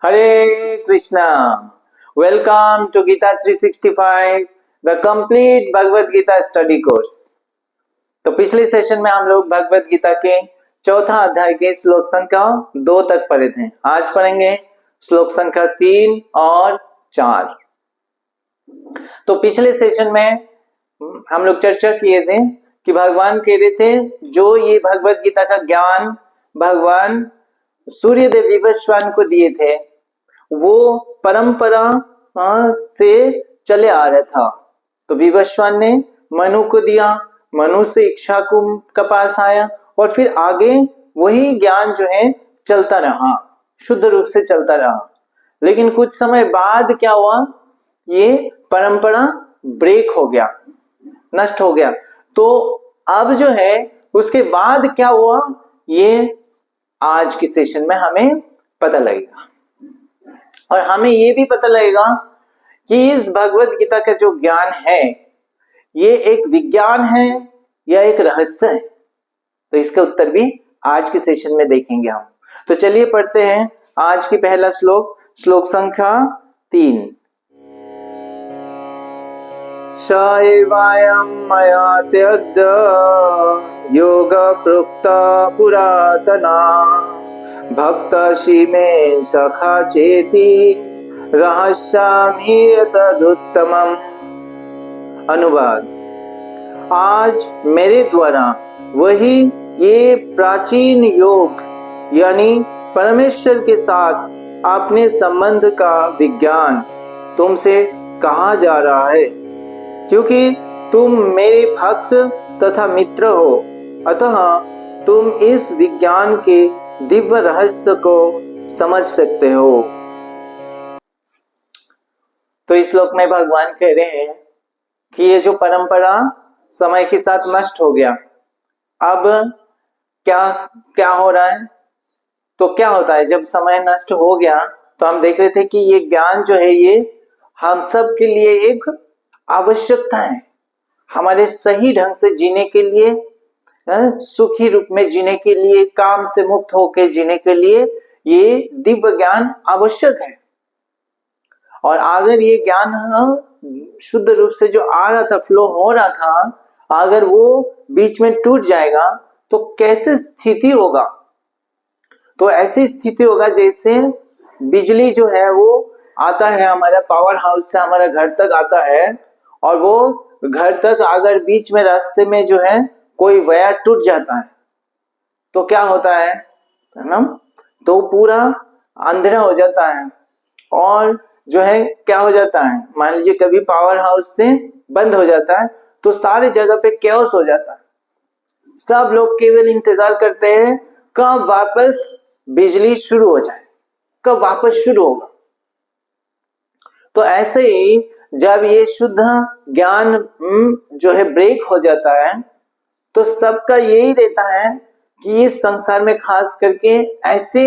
Hare Krishna. Welcome to Gita 365, the complete Bhagavad Gita study course. तो पिछले session में हम लोग भगवत गीता के चौथा अध्याय के श्लोक संख्या 2 तक पढ़े थे। आज पढ़ेंगे श्लोक संख्या 3 और 4। तो पिछले सेशन में हम लोग चर्चा किए थे कि भगवान कह रहे थे जो ये भगवत गीता का ज्ञान भगवान सूर्यदेव विवस्वान को दिए थे वो परंपरा से चले आ रहा था। तो विवस्वान ने मनु को दिया, मनु से इक्ष्वाकु के पास आया और फिर आगे वही ज्ञान जो है चलता रहा, शुद्ध रूप से चलता रहा। लेकिन कुछ समय बाद क्या हुआ, ये परंपरा ब्रेक हो गया, नष्ट हो गया। तो अब जो है उसके बाद क्या हुआ, ये आज की सेशन में हमें पता लगेगा। और हमें ये भी पता लगेगा कि इस भगवत गीता का जो ज्ञान है ये एक विज्ञान है या एक रहस्य है। तो इसका उत्तर भी आज के सेशन में देखेंगे हम। तो चलिए पढ़ते हैं आज की पहला श्लोक, श्लोक संख्या 3। शैवायं मया त्यद्य योग प्रोक्ता पुरातना भक्तर्षि मे सखा चेति रहस्यामि तदुत्तमम्। अनुवाद। आज मेरे द्वारा वही ये प्राचीन योग यानी परमेश्वर के साथ अपने संबंध का विज्ञान तुमसे कहा जा रहा है, क्योंकि तुम मेरे भक्त तथा मित्र हो, अतः तुम इस विज्ञान के दिव्य रहस्य को समझ सकते हो। तो इस श्लोक में भगवान कह रहे हैं कि ये जो परंपरा समय के साथ नष्ट हो गया, अब क्या हो रहा है। तो क्या होता है जब समय नष्ट हो गया, तो हम देख रहे थे कि ये ज्ञान जो है ये हम सब के लिए एक आवश्यकता है, हमारे सही ढंग से जीने के लिए, सुखी रूप में जीने के लिए, काम से मुक्त होकर जीने के लिए ये दिव्य ज्ञान आवश्यक है। और अगर ये ज्ञान शुद्ध रूप से जो आ रहा था, फ्लो हो रहा था, अगर वो बीच में टूट जाएगा तो कैसे स्थिति होगा। तो ऐसी स्थिति होगा जैसे बिजली जो है वो आता है हमारा पावर हाउस से हमारा घर तक आता है, और वो घर तक अगर बीच में रास्ते में जो है कोई वायर टूट जाता है तो क्या होता है ना, तो पूरा अंधेरा हो जाता है। और जो है क्या हो जाता है, मान लीजिए कभी पावर हाउस से बंद हो जाता है तो सारी जगह पे कैओस हो जाता है। सब लोग केवल इंतजार करते हैं कब वापस बिजली शुरू हो जाए, कब वापस शुरू होगा। तो ऐसे ही जब ये शुद्ध ज्ञान जो है ब्रेक हो जाता है तो सबका यही रहता है कि इस संसार में खास करके ऐसे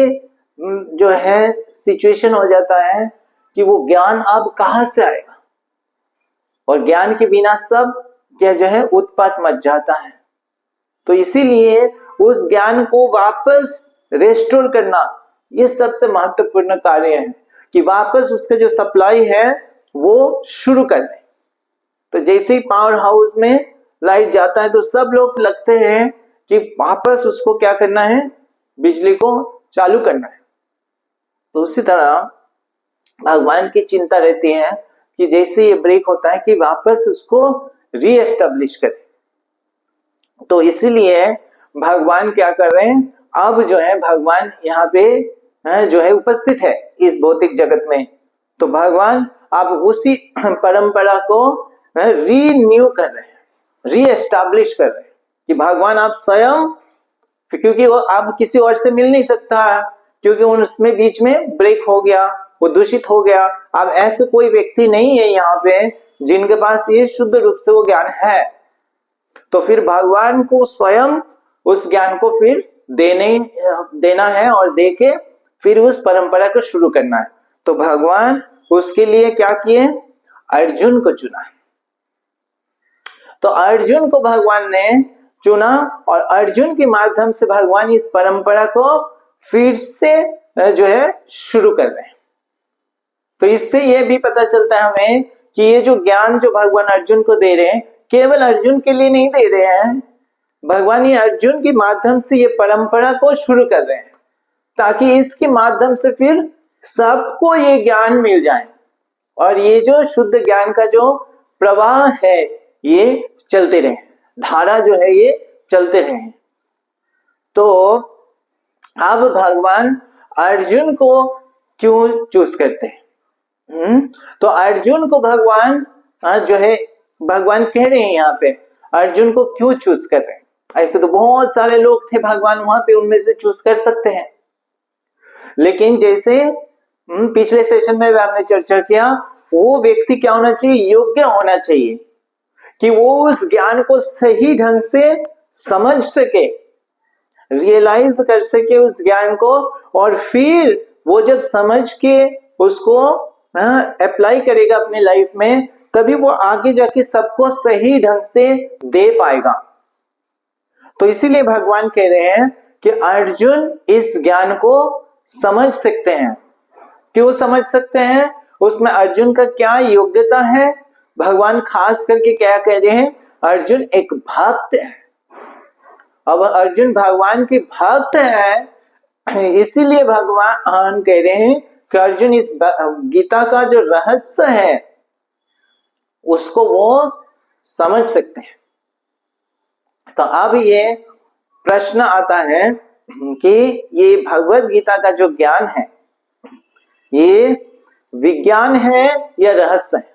जो है सिचुएशन हो जाता है कि वो ज्ञान अब कहां से आएगा, और ज्ञान के बिना सब क्या जो है उत्पात मच जाता है। तो इसीलिए उस ज्ञान को वापस रेस्टोर करना ये सबसे महत्वपूर्ण कार्य है कि वापस उसका जो सप्लाई है वो शुरू कर दें। तो जैसे ही पावर हाउस में लाइट जाता है तो सब लोग लगते हैं कि वापस उसको क्या करना है, बिजली को चालू करना है। तो उसी तरह भगवान की चिंता रहती है कि जैसे ये ब्रेक होता है कि वापस उसको रीएस्टेब्लिश करें। तो इसीलिए भगवान क्या कर रहे हैं, अब जो है भगवान यहाँ पे जो है उपस्थित है इस भौतिक जगत में। तो भगवान अब उसी परंपरा को रीन्यू कर रहे हैं, रीएस्टैब्लिश कर रहे हैं कि भगवान आप स्वयं, क्योंकि वो अब किसी और से मिल नहीं सकता है, क्योंकि उसमें बीच में ब्रेक हो गया, वो दूषित हो गया। अब ऐसे कोई व्यक्ति नहीं है यहाँ पे जिनके पास ये शुद्ध रूप से वो ज्ञान है। तो फिर भगवान को स्वयं उस ज्ञान को फिर देना है और देके फिर उस परंपरा को शुरू करना है। तो भगवान उसके लिए क्या किए, अर्जुन को चुना। तो अर्जुन को भगवान ने चुना और अर्जुन के माध्यम से भगवान इस परंपरा को फिर से जो है शुरू कर रहे हैं। तो इससे ये भी पता चलता है हमें कि ये जो ज्ञान जो भगवान अर्जुन को दे रहे हैं, केवल अर्जुन के लिए नहीं दे रहे हैं, भगवान ये अर्जुन के माध्यम से ये परंपरा को शुरू कर रहे हैं, ताकि इसके माध्यम से फिर सबको ये ज्ञान मिल जाए और ये जो शुद्ध ज्ञान का जो प्रवाह है ये चलते रहे, धारा जो है ये चलते रहे। तो अब भगवान अर्जुन को क्यों चूज करते हैं? तो अर्जुन को भगवान जो है भगवान कह रहे हैं यहाँ पे अर्जुन को क्यों चूज कर रहे हैं। ऐसे तो बहुत सारे लोग थे भगवान वहां पे, उनमें से चूज कर सकते हैं, लेकिन जैसे पिछले सेशन में हमने चर्चा किया, वो व्यक्ति क्या होना चाहिए, योग्य होना चाहिए कि वो उस ज्ञान को सही ढंग से समझ सके, रियलाइज कर सके उस ज्ञान को, और फिर वो जब समझ के उसको अप्लाई करेगा अपनी लाइफ में, तभी वो आगे जाके सबको सही ढंग से दे पाएगा। तो इसीलिए भगवान कह रहे हैं कि अर्जुन इस ज्ञान को समझ सकते हैं। क्यों समझ सकते हैं? उसमें अर्जुन का क्या योग्यता है, भगवान खास करके क्या कह रहे हैं, अर्जुन एक भक्त है। अब अर्जुन भगवान की भक्त है, इसीलिए भगवान कह रहे हैं कि अर्जुन इस गीता का जो रहस्य है उसको वो समझ सकते हैं। तो अब ये प्रश्न आता है कि ये भगवत गीता का जो ज्ञान है ये विज्ञान है या रहस्य है।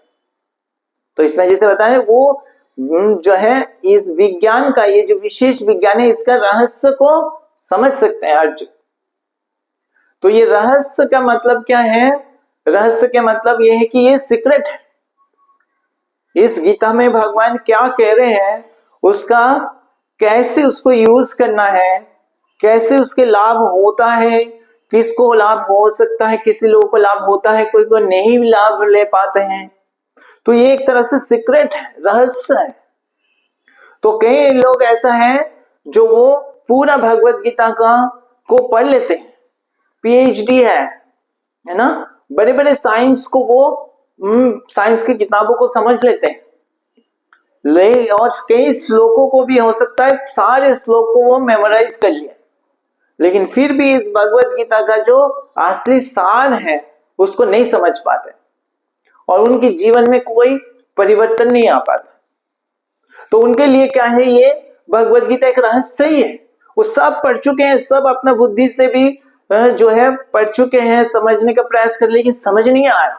तो इसमें जैसे बताया वो जो है इस विज्ञान का, ये जो विशेष विज्ञान है इसका रहस्य को समझ सकते हैं अर्जुन। तो ये रहस्य का मतलब क्या है? रहस्य का मतलब ये है कि ये सीक्रेट है। इस गीता में भगवान क्या कह रहे हैं उसका कैसे उसको यूज करना है, कैसे उसके लाभ होता है, किसको लाभ हो सकता है, किसी लोगों को लाभ होता है, कोई को नहीं लाभ ले पाते हैं। तो ये एक तरह से सीक्रेट है, रहस्य है। तो कई लोग ऐसा है जो वो पूरा भगवत गीता का को पढ़ लेते हैं, पीएचडी है ना, बड़े बड़े साइंस को वो साइंस की किताबों को समझ लेते हैं, और कई श्लोकों को भी हो सकता है सारे श्लोक को वो मेमोराइज कर लिया, लेकिन फिर भी इस भगवत गीता का जो असली सार है उसको नहीं समझ पाते और उनके जीवन में कोई परिवर्तन नहीं आ पाता। तो उनके लिए क्या है, ये भगवत गीता एक रहस्य ही है। वो सब पढ़ चुके हैं, सब अपना बुद्धि से भी जो है पढ़ चुके हैं, समझने का प्रयास कर, लेकिन समझ नहीं आया।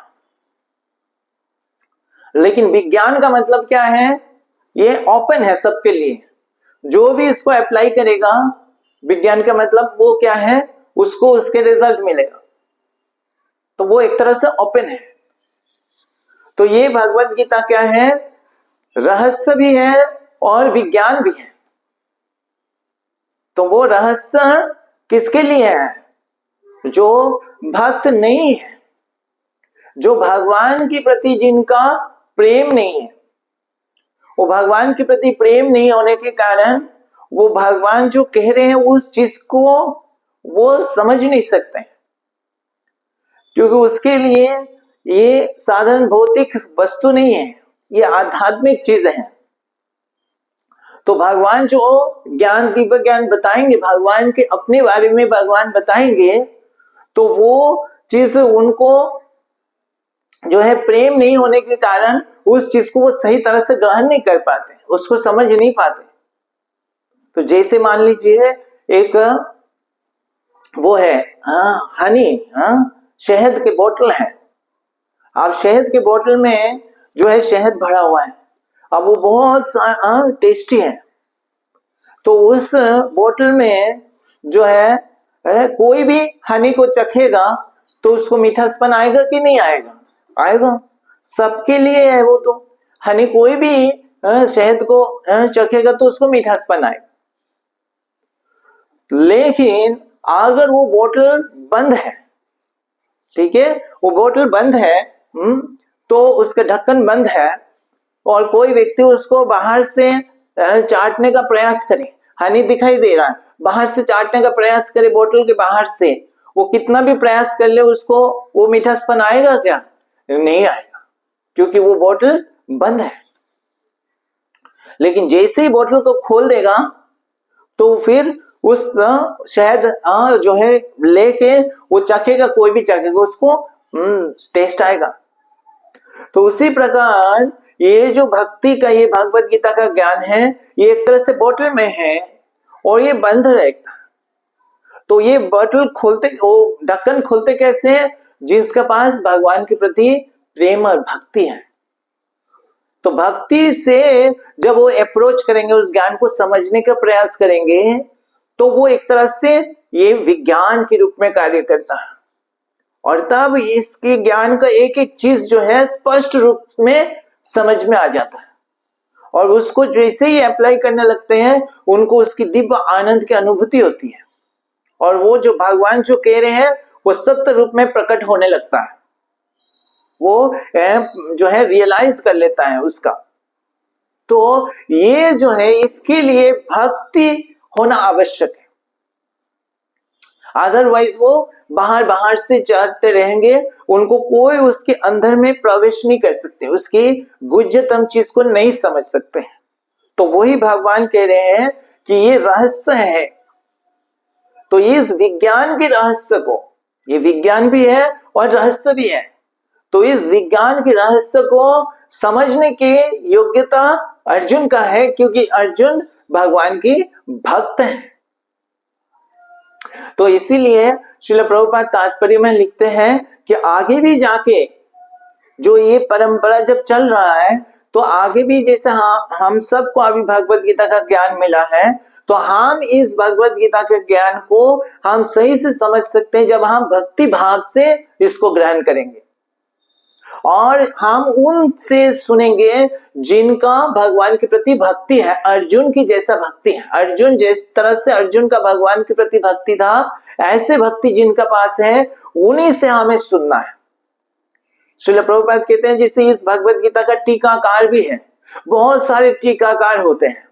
लेकिन विज्ञान का मतलब क्या है, ये ओपन है सबके लिए, जो भी इसको अप्लाई करेगा, विज्ञान का मतलब वो क्या है, उसको उसके रिजल्ट मिलेगा। तो वो एक तरह से ओपन है। तो ये भगवत गीता क्या है, रहस्य भी है और विज्ञान भी है। तो वो रहस्य किसके लिए है? जो भक्त नहीं है, जो भगवान के प्रति जिनका प्रेम नहीं है, वो भगवान के प्रति प्रेम नहीं होने के कारण वो भगवान जो कह रहे हैं उस चीज को वो समझ नहीं सकते, क्योंकि उसके लिए ये साधारण भौतिक वस्तु नहीं है, ये आध्यात्मिक चीज है। तो भगवान जो ज्ञान, दिव्य ज्ञान बताएंगे, भगवान के अपने बारे में भगवान बताएंगे, तो वो चीज उनको जो है प्रेम नहीं होने के कारण उस चीज को वो सही तरह से ग्रहण नहीं कर पाते, उसको समझ नहीं पाते। तो जैसे मान लीजिए एक वो है हनी, शहद के बोतल है। अब शहद के बोतल में जो है शहद भरा हुआ है, अब वो बहुत टेस्टी है। तो उस बोतल में जो है कोई भी हनी को चखेगा तो उसको मीठापन आएगा कि नहीं आएगा? आएगा। सबके लिए है वो। तो हनी कोई भी शहद को चखेगा तो उसको मीठापन आएगा। लेकिन अगर वो बोतल बंद है, ठीक है, वो बोतल बंद है, तो उसका ढक्कन बंद है और कोई व्यक्ति उसको बाहर से चाटने का प्रयास करे, हनी दिखाई दे रहा है, बाहर से चाटने का प्रयास करे बोतल के बाहर से, वो कितना भी प्रयास कर ले उसको वो मीठापन आएगा क्या? नहीं आएगा, क्योंकि वो बोतल बंद है। लेकिन जैसे ही बोतल को खोल देगा तो फिर उस शहद जो है लेके वो चखेगा, कोई भी चखेगा उसको टेस्ट आएगा। तो उसी प्रकार ये जो भक्ति का, ये भगवत गीता का ज्ञान है, ये एक तरह से बोतल में है और ये बंद रहेगा। तो ये बोतल खोलते, वो ढक्कन खोलते कैसे? जिसके पास भगवान के प्रति प्रेम और भक्ति है। तो भक्ति से जब वो अप्रोच करेंगे, उस ज्ञान को समझने का प्रयास करेंगे, तो वो एक तरह से ये विज्ञान के रूप में कार्य करता है। और तब इसके ज्ञान का एक एक चीज जो है स्पष्ट रूप में समझ में आ जाता है, और उसको जैसे ही अप्लाई करने लगते हैं उनको उसकी दिव्य आनंद की अनुभूति होती है, और वो जो भगवान जो कह रहे हैं वो सत्य रूप में प्रकट होने लगता है, वो जो है रियलाइज कर लेता है उसका। तो ये जो है इसके लिए भक्ति होना आवश्यक है, अदरवाइज वो बाहर बाहर से जाते रहेंगे, उनको कोई उसके अंदर में प्रवेश नहीं कर सकते, उसकी गुह्यतम चीज को नहीं समझ सकते हैं। तो वही भगवान कह रहे हैं कि ये रहस्य है। तो इस विज्ञान के रहस्य को, ये विज्ञान भी है और रहस्य भी है, तो इस विज्ञान के रहस्य को समझने की योग्यता अर्जुन का है, क्योंकि अर्जुन भगवान की भक्त है। तो इसीलिए श्रील प्रभुपाद तात्पर्य में लिखते हैं कि आगे भी जाके जो ये परंपरा जब चल रहा है, तो आगे भी जैसे हम सबको अभी भगवत गीता का ज्ञान मिला है, तो हम इस भगवत गीता के ज्ञान को हम सही से समझ सकते हैं जब हम भक्ति भाव से इसको ग्रहण करेंगे, और हम उनसे सुनेंगे जिनका भगवान के प्रति भक्ति है, अर्जुन की जैसा भक्ति है। अर्जुन जिस तरह से अर्जुन का भगवान के प्रति भक्ति था, ऐसे भक्ति जिनका पास है उन्हीं से हमें सुनना है। श्रील प्रभुपाद कहते हैं जैसे इस भगवत गीता का टीकाकार भी है, बहुत सारे टीकाकार होते हैं,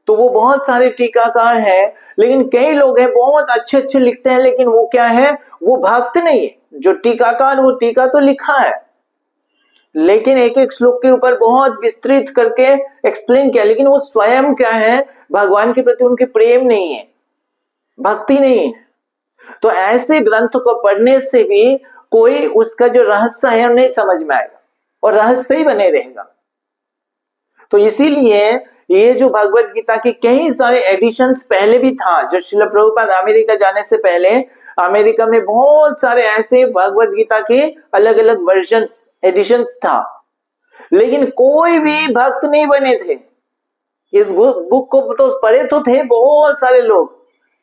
तो वो बहुत सारे टीकाकार हैं, लेकिन कई लोग हैं बहुत अच्छे अच्छे लिखते हैं, लेकिन वो क्या है, वो भक्त नहीं है। जो टीकाकार, वो टीका तो लिखा है, लेकिन एक एक श्लोक के ऊपर बहुत विस्तृत करके एक्सप्लेन किया, लेकिन वो स्वयं क्या है, भगवान के प्रति उनके प्रेम नहीं है, भक्ति नहीं है। तो ऐसे ग्रंथ को पढ़ने से भी कोई उसका जो रहस्य है नहीं समझ में आएगा, और रहस्य ही बने रहेगा। तो इसीलिए ये जो भगवत गीता के कई सारे एडिशंस पहले भी था, जो श्रील प्रभुपाद अमेरिका जाने से पहले अमेरिका में बहुत सारे ऐसे भगवत गीता के अलग अलग वर्जन्स, एडिशंस था, लेकिन कोई भी भक्त नहीं बने थे। इस बुक को तो पढ़े तो थे बहुत सारे लोग,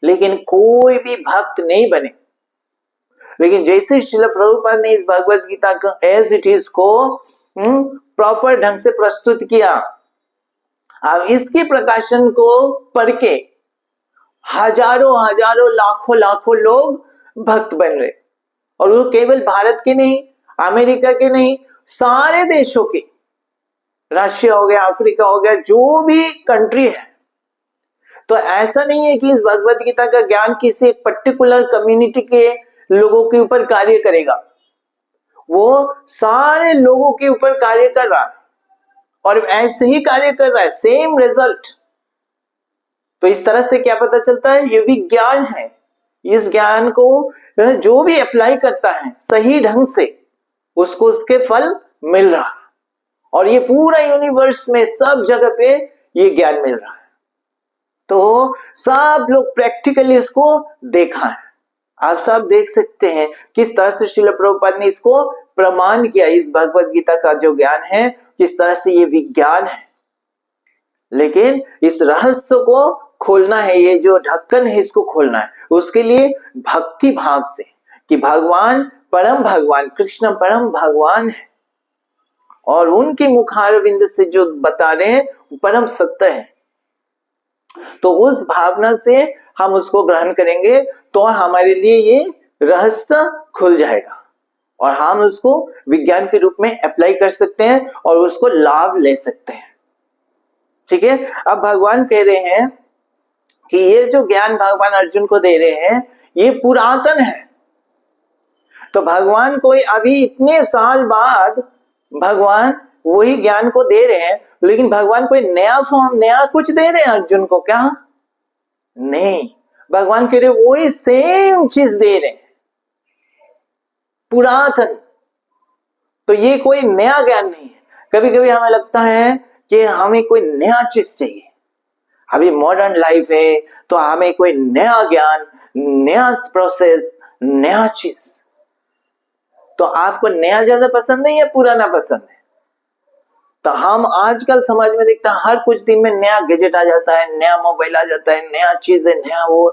लेकिन कोई भी भक्त नहीं बने। लेकिन जैसे श्रील प्रभुपाद ने इस भगवत गीता को एज इट इज को प्रॉपर ढंग से प्रस्तुत किया, अब इसके प्रकाशन को पढ़ के हजारों हजारों लाखों लाखों लोग भक्त बन रहे, और वो केवल भारत के नहीं, अमेरिका के नहीं, सारे देशों के, रशिया हो गया, अफ्रीका हो गया, जो भी कंट्री है। तो ऐसा नहीं है कि इस भगवत गीता का ज्ञान किसी एक पर्टिकुलर कम्युनिटी के लोगों के ऊपर कार्य करेगा, वो सारे लोगों के ऊपर कार्य कर रहा है, और ऐसे ही कार्य कर रहा है, सेम रिजल्ट। तो इस तरह से क्या पता चलता है, ये विज्ञान है। इस ज्ञान को जो भी अप्लाई करता है सही ढंग से, उसको उसके फल मिल रहा है, और ये पूरा यूनिवर्स में सब जगह पे ये ज्ञान मिल रहा है। तो सब लोग प्रैक्टिकली इसको देखा है, आप सब देख सकते हैं किस तरह से श्रील प्रभुपाद ने इसको प्रमाण किया। इस भगवत गीता का जो ज्ञान है, किस तरह से ये विज्ञान है, लेकिन इस रहस्य को खोलना है, ये जो ढक्कन है इसको खोलना है, उसके लिए भक्ति भाव से कि भगवान परम भगवान, कृष्ण परम भगवान है, और उनके मुखारविंद से जो बता रहे हैं वो परम सत्य है। तो उस भावना से हम उसको ग्रहण करेंगे तो हमारे लिए ये रहस्य खुल जाएगा, और हम उसको विज्ञान के रूप में अप्लाई कर सकते हैं और उसको लाभ ले सकते हैं। ठीक है, अब भगवान कह रहे हैं कि ये जो ज्ञान भगवान अर्जुन को दे रहे हैं ये पुरातन है। तो भगवान कोई अभी इतने साल बाद भगवान वही ज्ञान को दे रहे हैं, लेकिन भगवान कोई नया फॉर्म, नया कुछ दे रहे हैं अर्जुन को क्या? नहीं, भगवान कह रहे वही सेम चीज दे रहे हैं, पुरातन। तो ये कोई नया ज्ञान नहीं है। कभी कभी हमें लगता है कि हमें कोई नया चीज चाहिए, अभी मॉडर्न लाइफ है तो हमें कोई नया ज्ञान, नया प्रोसेस, नया चीज। तो आपको नया ज्यादा पसंद है या पुराना पसंद है? तो हम आजकल समाज में देखते हैं हर कुछ दिन में नया गैजेट आ जाता है, नया मोबाइल आ जाता है, नया चीज है, नया वो।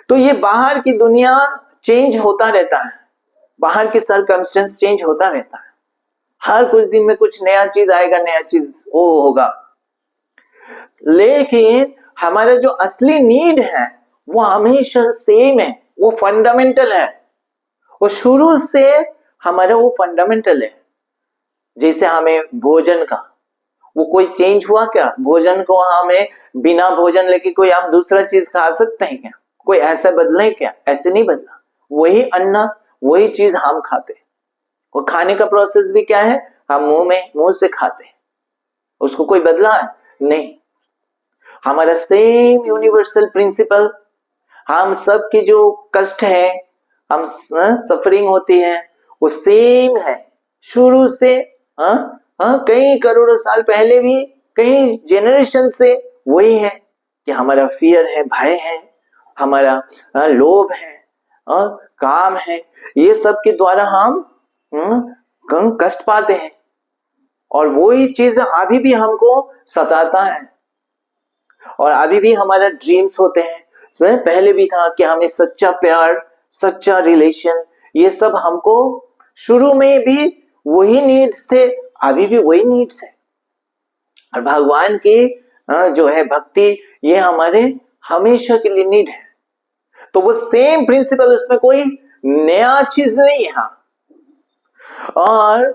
तो ये बाहर की दुनिया चेंज होता रहता है, बाहर की सर्कमस्टेंस चेंज होता रहता है, हर कुछ दिन में कुछ नया चीज आएगा, नया चीज वो होगा। लेकिन हमारा जो असली नीड है वो हमेशा सेम है, वो फंडामेंटल है, वो शुरू से हमारा वो फंडामेंटल है। जैसे हमें भोजन का वो कोई चेंज हुआ क्या? भोजन को हमें बिना भोजन लेके कोई हम दूसरा चीज खा सकते हैं क्या? कोई ऐसा बदले क्या? ऐसे नहीं बदला, वही अन्न वही चीज हम खाते। और खाने का प्रोसेस भी क्या है? हम मुंह से खाते हैं, उसको कोई बदला है नहीं। हमारा सेम यूनिवर्सल प्रिंसिपल, हम सब की जो कष्ट है, हम सफरिंग होती है, वो सेम है शुरू से। कई करोड़ों साल पहले भी, कई जेनरेशन से वही है कि हमारा फियर है, भय है, हमारा लोभ है, काम है, ये सब के द्वारा हम कष्ट पाते हैं। और वही चीज अभी भी हमको सताता है, और अभी भी हमारा ड्रीम्स होते हैं। पहले भी था कि हमें सच्चा प्यार, सच्चा रिलेशन, ये सब हमको शुरू में भी वही नीड्स थे, अभी भी वही नीड्स है। और भगवान की जो है भक्ति, ये हमारे हमेशा के लिए नीड है। तो वो सेम प्रिंसिपल, उसमें कोई नया चीज नहीं है। और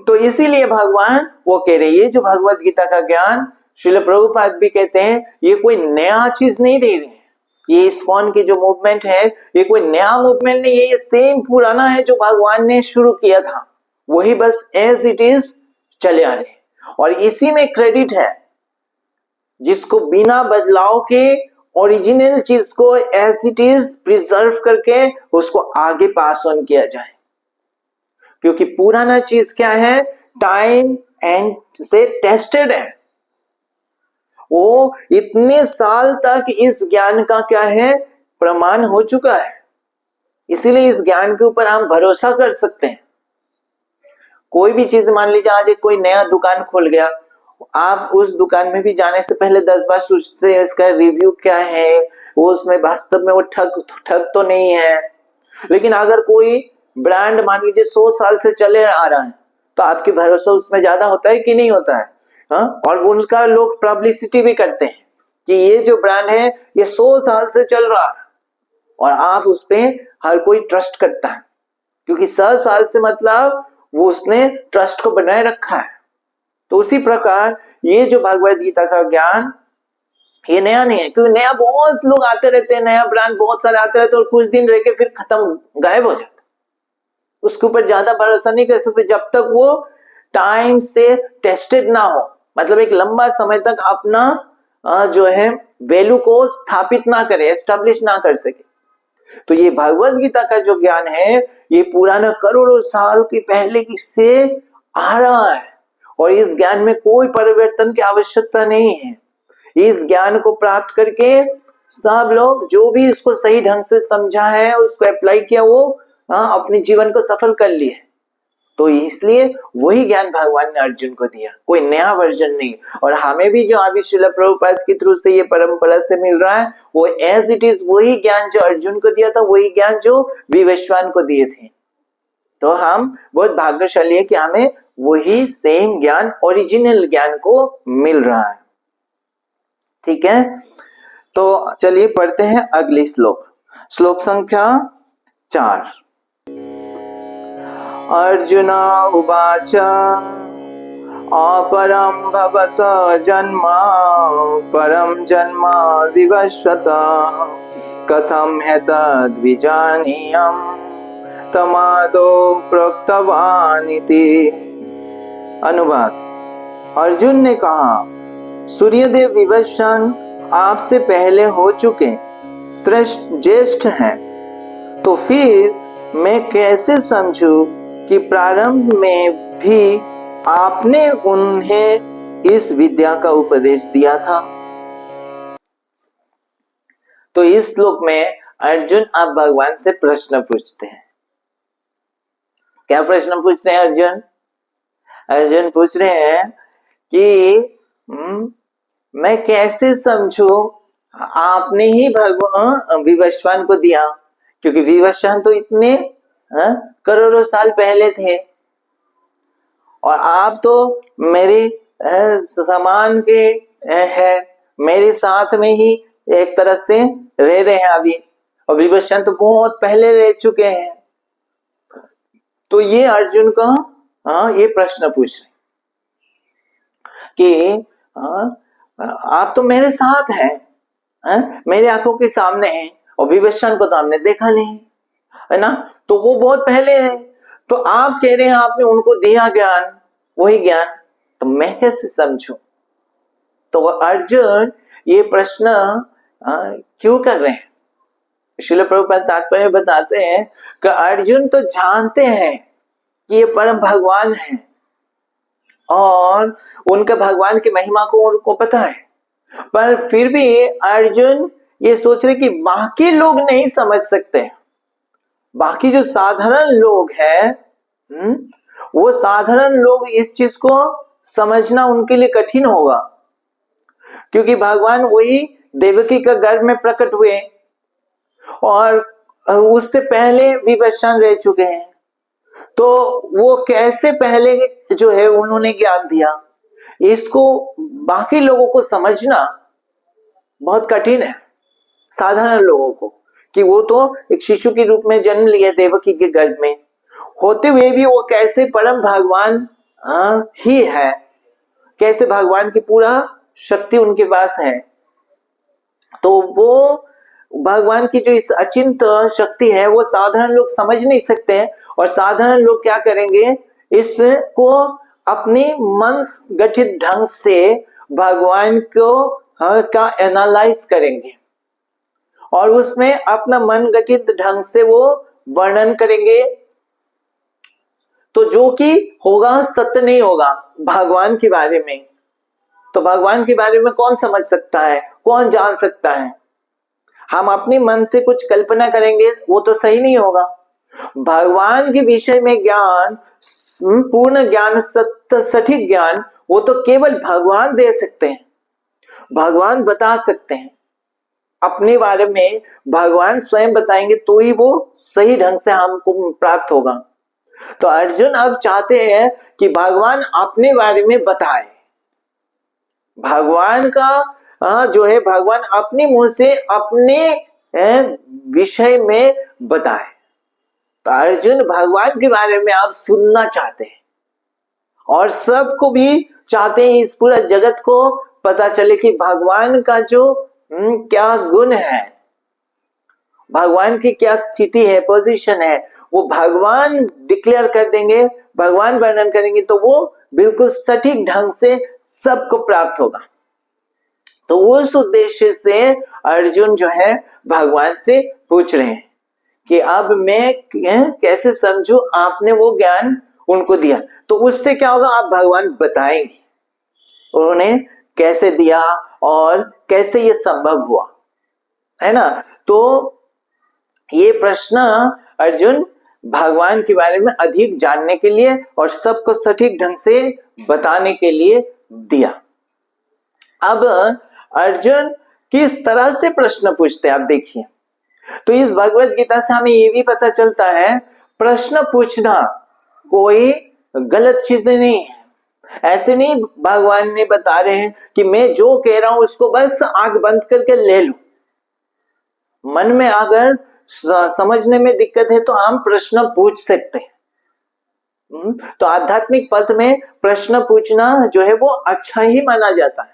तो इसीलिए भगवान वो कह रहे हैं, जो भगवत गीता का ज्ञान श्रील प्रभुपाद भी कहते हैं, ये कोई नया चीज नहीं दे रहे हैं। ये इस्कॉन की जो मूवमेंट है, ये कोई नया मूवमेंट नहीं है, ये सेम पुराना है जो भगवान ने शुरू किया था, वही बस एज इट इज चले आ रहे। और इसी में क्रेडिट है, जिसको बिना बदलाव के ओरिजिनल चीज को एज इट इज प्रिजर्व करके उसको आगे पास ऑन किया जाए। क्योंकि पुराना चीज क्या है? टाइम एंड से टेस्टेड है, वो इतने साल तक इस ज्ञान का क्या है? प्रमाण हो चुका है। इसीलिए इस ज्ञान के ऊपर हम भरोसा कर सकते हैं। कोई भी चीज, मान लीजिए आज एक कोई नया दुकान खोल गया, आप उस दुकान में भी जाने से पहले 10 बार सोचते हैं इसका रिव्यू क्या है, वो उसमें वास्तव में वो ठग तो नहीं है। लेकिन अगर कोई ब्रांड मान लीजिए 100 साल से चले आ रहा है, तो आपकी भरोसा उसमें ज्यादा होता है कि नहीं होता है? और उनका लोग पब्लिसिटी भी करते हैं कि ये जो ब्रांड है ये 100 साल से चल रहा है, और आप उस पे हर कोई ट्रस्ट करता है, क्योंकि 100 साल से मतलब वो उसने ट्रस्ट को बनाए रखा है। तो उसी प्रकार ये जो भगवत गीता का ज्ञान, ये नया नहीं है, क्योंकि नया बहुत लोग आते रहते हैं, नया ब्रांड बहुत सारे आते रहते हैं, और कुछ दिन रह के फिर खत्म, गायब हो जाता। उसके ऊपर ज्यादा भरोसा नहीं कर सकते जब तक वो टाइम से टेस्टेड ना हो, मतलब एक लंबा समय तक अपना जो है वैल्यू को स्थापित ना करे, एस्टेब्लिश ना कर सके। तो ये भगवत गीता का जो ज्ञान है, ये पुराना करोड़ों साल के पहले से आ रहा है, और इस ज्ञान में कोई परिवर्तन की आवश्यकता नहीं है। इस ज्ञान को प्राप्त करके सब लोग जो भी इसको सही ढंग से समझा है, उसको अप्लाई किया, वो अपने जीवन को सफल कर लिए। तो इसलिए वही ज्ञान भगवान ने अर्जुन को दिया, कोई नया वर्जन नहीं। और हमें भी जो अभी श्रील प्रभुपाद के थ्रू से ये परंपरा से मिल रहा है, वो एज इट इज वही ज्ञान जो अर्जुन को दिया था, वही ज्ञान जो विवस्वान को दिए थे। तो हम बहुत भाग्यशाली है कि हमें वही सेम ज्ञान, ओरिजिनल ज्ञान को मिल रहा है। ठीक है, तो चलिए पढ़ते हैं अगली श्लोक, श्लोक संख्या 4। अर्जुन उवाच अपरं भवत जन्म परं जन्म विवस्वत कथं एतद् विजानीयम् प्रोक्तमादो प्रोक्तवानिति। अनुवाद। अर्जुन ने कहा, सूर्यदेव विवस्वान आपसे पहले हो चुके श्रेष्ठ ज्येष्ठ हैं, तो फिर मैं कैसे समझूं कि प्रारंभ में भी आपने उन्हें इस विद्या का उपदेश दिया था। तो इस श्लोक में अर्जुन अब भगवान से प्रश्न पूछते हैं। क्या प्रश्न पूछ रहे हैं अर्जुन? अर्जुन पूछ रहे हैं कि मैं कैसे समझूं आपने ही भगवान विवस्वान को दिया, क्योंकि विवस्वान तो इतने करोड़ों साल पहले थे और आप तो मेरे समान के है, मेरे साथ में ही एक तरह से रह रहे हैं अभी, और विवस्वान तो बहुत पहले रह चुके हैं। तो ये अर्जुन का ये प्रश्न पूछ रहे कि आप तो मेरे साथ हैं, मेरे आंखों के सामने हैं, और विवस्वान को तो हमने देखा नहीं, है ना, तो वो बहुत पहले है। तो आप कह रहे हैं आपने उनको दिया ज्ञान, वही ज्ञान, तो मैं कैसे समझूं? तो अर्जुन ये प्रश्न क्यों कर रहे हैं? श्रील प्रभुपाद तात्पर्य बताते हैं कि अर्जुन तो जानते हैं कि ये परम भगवान है और उनका भगवान की महिमा को उनको पता है, पर फिर भी अर्जुन ये सोच रहे कि बाकी लोग नहीं समझ सकते। बाकी जो साधारण लोग हैं, वो साधारण लोग इस चीज को समझना उनके लिए कठिन होगा, क्योंकि भगवान वही देवकी का गर्भ में प्रकट हुए और उससे पहले विवस्वान रह चुके हैं। तो वो कैसे पहले जो है उन्होंने ज्ञान दिया, इसको बाकी लोगों को समझना बहुत कठिन है, साधारण लोगों को, कि वो तो एक शिशु के रूप में जन्म लिया देवकी के गर्भ में, होते हुए भी वो कैसे परम भगवान ही है, कैसे भगवान की पूरा शक्ति उनके पास है। तो वो भगवान की जो इस अचिंत शक्ति है वो साधारण लोग समझ नहीं सकते हैं, और साधारण लोग क्या करेंगे, इसको अपने मन गठित ढंग से भगवान को का एनालाइज करेंगे और उसमें अपना मन गठित ढंग से वो वर्णन करेंगे। तो जो कि होगा सत्य नहीं होगा भगवान के बारे में। तो भगवान के बारे में कौन समझ सकता है, कौन जान सकता है? हम अपने मन से कुछ कल्पना करेंगे, वो तो सही नहीं होगा। भगवान के विषय में ज्ञान, पूर्ण ज्ञान, सत्य सटीक ज्ञान, वो तो केवल भगवान दे सकते हैं, भगवान बता सकते हैं। अपने बारे में भगवान स्वयं बताएंगे तो ही वो सही ढंग से हमको प्राप्त होगा। तो अर्जुन अब चाहते हैं कि भगवान अपने बारे में बताए, भगवान का जो है भगवान अपने मुंह से अपने विषय में बताए। तो अर्जुन भगवान के बारे में आप सुनना चाहते हैं और सबको भी चाहते हैं, इस पूरा जगत को पता चले कि भगवान का जो क्या गुण है, भगवान की क्या स्थिति है, पोजीशन है, वो भगवान डिक्लेयर कर देंगे, भगवान वर्णन करेंगे तो वो बिल्कुल सटीक ढंग से सबको प्राप्त होगा। तो उस उद्देश्य से अर्जुन जो है भगवान से पूछ रहे हैं कि अब मैं कैसे समझूं आपने वो ज्ञान उनको दिया। तो उससे क्या होगा, आप भगवान बताएंगे उन्होंने कैसे दिया और कैसे ये संभव हुआ, है ना। तो ये प्रश्न अर्जुन भगवान के बारे में अधिक जानने के लिए और सबको सटीक ढंग से बताने के लिए दिया। अब अर्जुन किस तरह से प्रश्न पूछते हैं आप देखिए। तो इस भगवत गीता से हमें ये भी पता चलता है, प्रश्न पूछना कोई गलत चीजें नहीं है। ऐसे नहीं भगवान ने बता रहे हैं कि मैं जो कह रहा हूं उसको बस आंख बंद करके ले लो। मन में अगर समझने में दिक्कत है तो हम प्रश्न पूछ सकते हैं। तो आध्यात्मिक पथ में प्रश्न पूछना जो है वो अच्छा ही माना जाता है,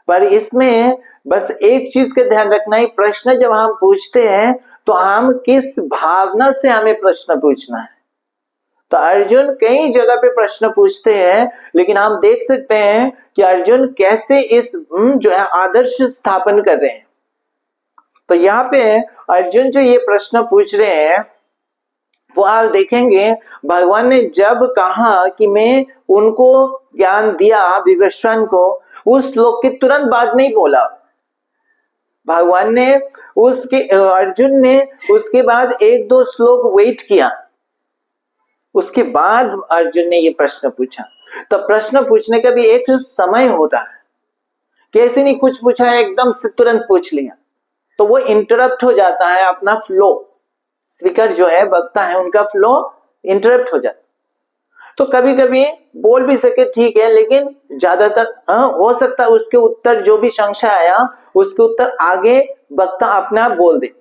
पर इसमें बस एक चीज का ध्यान रखना है, प्रश्न जब हम पूछते हैं तो हम किस भावना से हमें प्रश्न पूछना है। तो अर्जुन कई जगह पे प्रश्न पूछते हैं, लेकिन हम देख सकते हैं कि अर्जुन कैसे इस जो है आदर्श स्थापन कर रहे हैं। तो यहाँ पे अर्जुन जो ये प्रश्न पूछ रहे हैं वो आप देखेंगे, भगवान ने जब कहा कि मैं उनको ज्ञान दिया विवस्वान को, उस श्लोक के तुरंत बाद नहीं बोला। भगवान ने अर्जुन ने उसके बाद 1-2 श्लोक वेट किया, उसके बाद अर्जुन ने ये प्रश्न पूछा। तो प्रश्न पूछने का भी एक समय होता है, कैसे नहीं कुछ पूछा है एकदम से तुरंत पूछ लिया, तो वो इंटरप्ट हो जाता है अपना फ्लो। स्पीकर जो है, वक्ता है, उनका फ्लो इंटरप्ट हो जाता। तो कभी कभी बोल भी सके ठीक है, लेकिन ज्यादातर हो सकता है उसके उत्तर जो भी संशय आया उसके उत्तर आगे वक्ता अपना आप बोल दे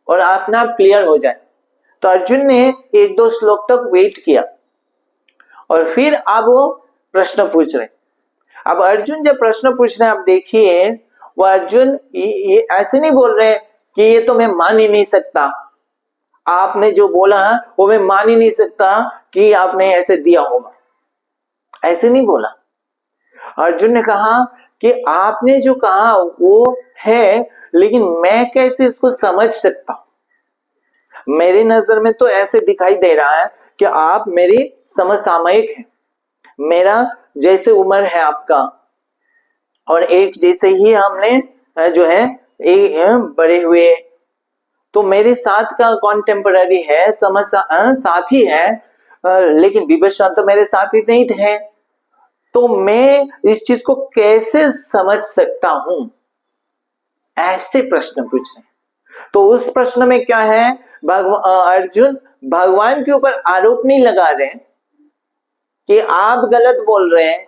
और अपना आप क्लियर हो जाए। तो अर्जुन ने 1-2 श्लोक तक वेट किया और फिर अब वो प्रश्न पूछ रहे। अब अर्जुन जब प्रश्न पूछ रहे हैं, आप देखिए वो अर्जुन ये ऐसे नहीं बोल रहे कि ये तो मैं मान ही नहीं सकता, आपने जो बोला वो मैं मान ही नहीं सकता कि आपने ऐसे दिया होगा, ऐसे नहीं बोला। अर्जुन ने कहा कि आपने जो कहा वो है, लेकिन मैं कैसे इसको समझ सकता हूं। मेरी नजर में तो ऐसे दिखाई दे रहा है कि आप मेरी समसामयिक है, मेरा जैसे उम्र है आपका और एक जैसे ही हमने जो है बड़े हुए, तो मेरे साथ का कॉन्टेम्पररी है, साथी है, लेकिन विवस्वान तो मेरे साथ ही नहीं थे, तो मैं इस चीज को कैसे समझ सकता हूं, ऐसे प्रश्न पूछ रहे। तो उस प्रश्न में क्या है, अर्जुन भगवान के ऊपर आरोप नहीं लगा रहे कि आप गलत बोल रहे हैं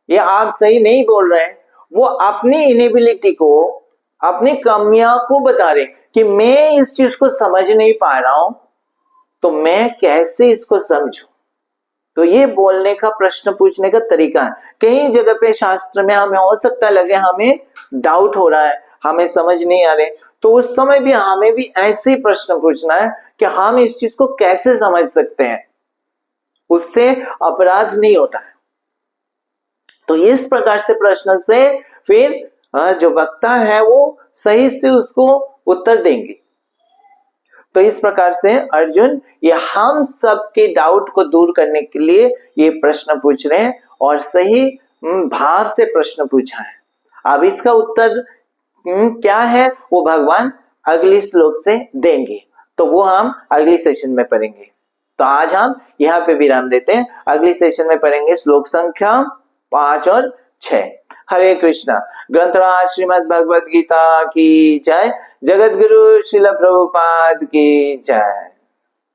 या आप सही नहीं बोल रहे हैं, वो अपनी इनेबिलिटी को, अपनी कमियां को बता रहे कि मैं इस चीज को समझ नहीं पा रहा हूं, तो मैं कैसे इसको समझूं। तो ये बोलने का, प्रश्न पूछने का तरीका है। कई जगह पे शास्त्र में हमें हो सकता लगे हमें डाउट हो रहा है, हमें समझ नहीं आ रहे, तो उस समय भी हमें भी ऐसे ही प्रश्न पूछना है कि हम इस चीज को कैसे समझ सकते हैं, उससे अपराध नहीं होता है। तो इस प्रकार से प्रश्न से फिर जो वक्ता है वो सही से उसको उत्तर देंगे। तो इस प्रकार से अर्जुन ये हम सबके डाउट को दूर करने के लिए ये प्रश्न पूछ रहे हैं और सही भाव से प्रश्न पूछा है। अब इसका उत्तर क्या है वो भगवान अगली श्लोक से देंगे, तो वो हम अगली सेशन में पढ़ेंगे। तो आज हम यहाँ पे विराम देते हैं, अगली सेशन में पढ़ेंगे श्लोक संख्या 5 और 6। हरे कृष्णा। ग्रंथराज श्रीमद् भगवद गीता की जय। जगत गुरु श्रील प्रभुपाद की जय।